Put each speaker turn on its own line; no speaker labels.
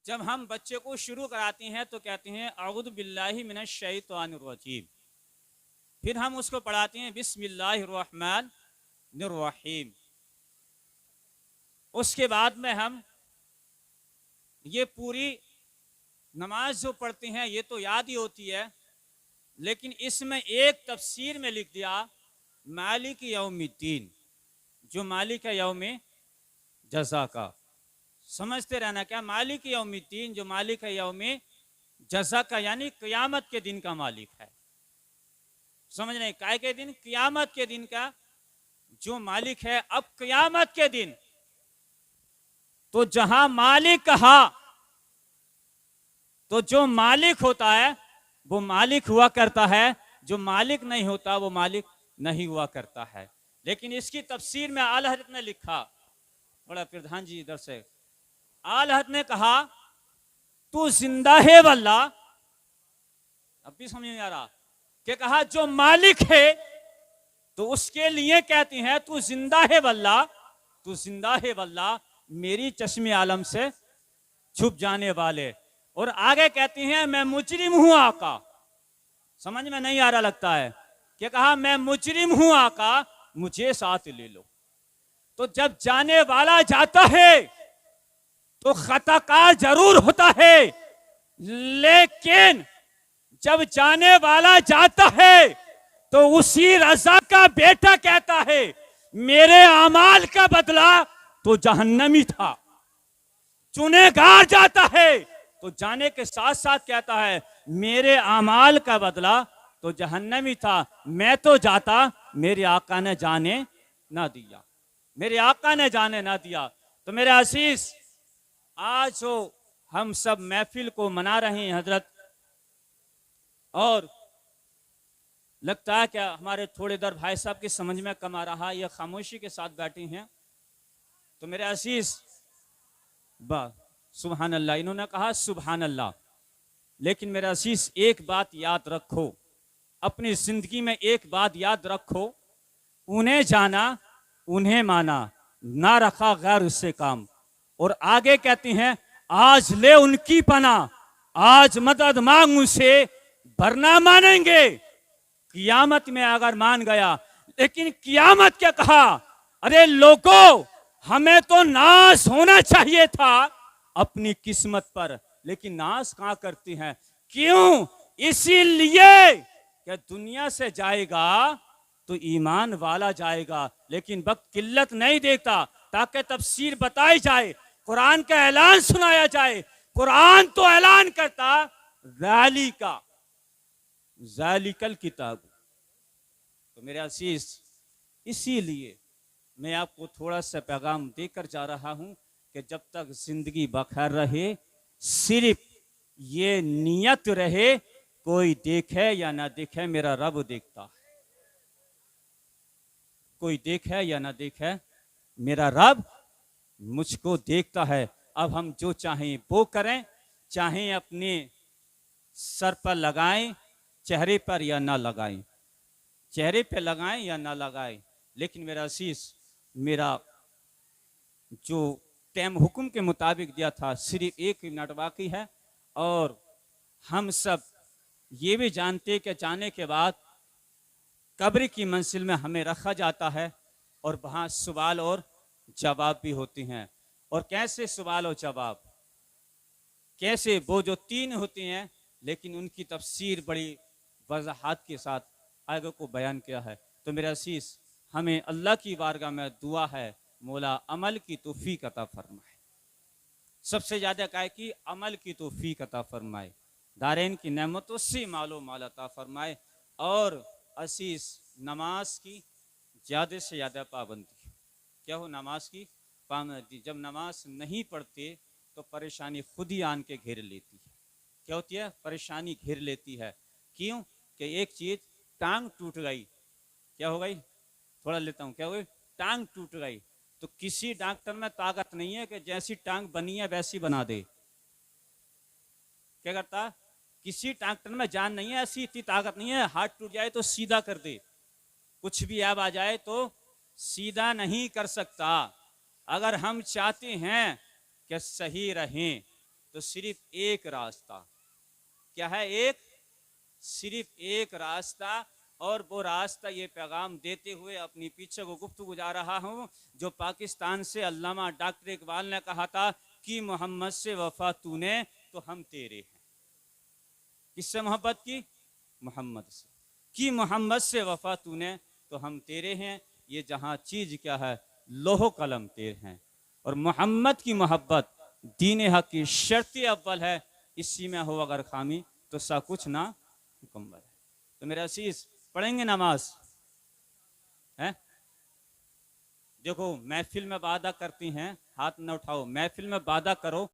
जब हम बच्चे को शुरू कराते हैं तो कहते हैं अऊज़ु बिल्लाहि मिनश शैतानिर रजीम, फिर हम उसको पढ़ाते हैं बिस्मिल्लाहिर रहमानिर रहीम। उसके बाद में हम ये पूरी नमाज जो पढ़ते हैं ये तो याद ही होती है, लेकिन इसमें एक तफसीर में लिख दिया मालिक यौमिद्दीन, जो मालिक है यौम जज़ा का। समझते रहना, क्या मालिक यौमिद्दीन, जो मालिक है यौम जज़ा का, यानी क़यामत के दिन का मालिक है। समझ रहे, काय के दिन? क़यामत के दिन का जो मालिक है। अब क़यामत के दिन तो जहां मालिक कहा तो जो मालिक होता है वो मालिक हुआ करता है, जो मालिक नहीं होता वो मालिक नहीं हुआ करता है। लेकिन इसकी तफसीर में आला हज़रत ने लिखा, बड़ा प्रधान जी इधर से, आला हज़रत ने कहा तू जिंदा है वल्ला, अब भी समझ नहीं आ रहा, कि कहा जो मालिक है तो उसके लिए कहती हैं तू जिंदा है वल्ला, तू जिंदा है वल्ला मेरी चश्मे आलम से छुप जाने वाले। और आगे कहती हैं मैं मुजरिम हूं आका। समझ में नहीं आ रहा लगता है, कि कहा मैं मुजरिम हूं आका मुझे साथ ले लो। तो जब जाने वाला जाता है तो खताकार जरूर होता है, लेकिन जब जाने वाला जाता है तो उसी रजा का बेटा कहता है मेरे अमाल का बदला तो जहन्नमी था। चुनेगार जाता है तो जाने के साथ साथ कहता है मेरे अमाल का बदला तो जहन्नमी था, मैं तो जाता मेरे आका ने जाने ना दिया, मेरे आका ने जाने ना दिया। तो मेरे असीस, आज जो हम सब महफिल को मना रहे हैं हजरत, और लगता है क्या हमारे थोड़े दर भाई साहब की समझ में कम आ रहा, ये खामोशी के साथ बैठे हैं। तो मेरे असीस, सुभान अल्लाह, इन्होंने कहा सुभान अल्लाह। लेकिन मेरे असीस एक बात याद रखो, अपनी जिंदगी में एक बात याद रखो, उन्हें जाना उन्हें माना, ना रखा गैर उससे काम। और आगे कहती हैं आज ले उनकी पना, आज मदद मांग उनसे वरना मानेंगे। कियामत में अगर मान गया, लेकिन कियामत क्या कहा, अरे लोगों हमें तो नाश होना चाहिए था अपनी किस्मत पर, लेकिन नाश कहां करती हैं? क्यों? इसीलिए कि दुनिया से जाएगा तो ईमान वाला जाएगा, लेकिन वक्त किल्लत नहीं देखता ताकि तफसीर बताई जाए, कुरान का ऐलान सुनाया जाए। कुरान तो ऐलान करता ज़ालिकल किताब। तो मेरे असीस, इसीलिए मैं आपको थोड़ा सा पैगाम देकर जा रहा हूं कि जब तक जिंदगी बखैर रहे, सिर्फ ये नियत रहे कोई देखे या ना देखे मेरा रब देखता है, कोई देखे या ना देखे मेरा रब मुझको देखता है। अब हम जो चाहें वो करें, चाहें अपने सर पर लगाएं, चेहरे पर या ना लगाएं, चेहरे पे लगाएं या ना लगाएं, लेकिन मेरा असीस, मेरा जो टाइम हुक्म के मुताबिक दिया था सिर्फ 1 मिनट बाकी है। और हम सब ये भी जानते कि जाने के बाद कब्र की मंजिल में हमें रखा जाता है और वहाँ सवाल और जवाब भी होते हैं। और कैसे सवाल और जवाब, कैसे, वो जो 3 होते हैं, लेकिन उनकी तफसीर बड़ी वजाहत के साथ आगे को बयान किया है। तो मेरा असीस, हमें अल्लाह की बारगाह में दुआ है मौला अमल की तौफीक अता फरमाए, सबसे ज्यादा क्या है कि अमल की तौफीक अता फरमाए, दारैन की नेमतों से मालो माल अता फरमाए। और असीस, नमाज की ज़्यादा से ज़्यादा पाबंदी, क्या हो, नमाज की पाबंदी। जब नमाज नहीं पढ़ते तो परेशानी खुद ही आन के घेर लेती है। क्या होती है? परेशानी घेर लेती है। क्यों? कि एक चीज, टांग टूट गई, क्या हो गई, थोड़ा लेता हूँ, क्या हो गई, टांग टूट गई। तो किसी डॉक्टर में ताकत नहीं है कि जैसी टांग बनी है वैसी बना दे। क्या करता? किसी डॉक्टर में जान नहीं है, ऐसी इतनी ताकत नहीं है, हाथ टूट जाए तो सीधा कर दे, कुछ भी ऐब आ जाए तो सीधा नहीं कर सकता। अगर हम चाहते हैं कि सही रहें, तो सिर्फ एक रास्ता क्या है, एक सिर्फ एक रास्ता। और वो रास्ता ये पैगाम देते हुए अपनी पीछे को गुफ्तगू जा रहा हूँ, जो पाकिस्तान से अल्लामा डॉक्टर इकबाल ने कहा था कि मोहम्मद से वफा तूने तो हम तेरे हैं। किससे मोहब्बत की? मोहम्मद से। कि मोहम्मद से वफा तूने तो हम तेरे हैं। ये जहां चीज क्या है, लोहो कलम तेरे हैं। और मोहम्मद की मोहब्बत दीन हक की शर्त अव्वल है। इसी में हो अगर खामी तो सा कुछ ना मुकम्मल है। तो मेरे असीस पढ़ेंगे नमाज है। देखो महफिल में वादा करती हैं, हाथ न उठाओ, महफिल में वादा करो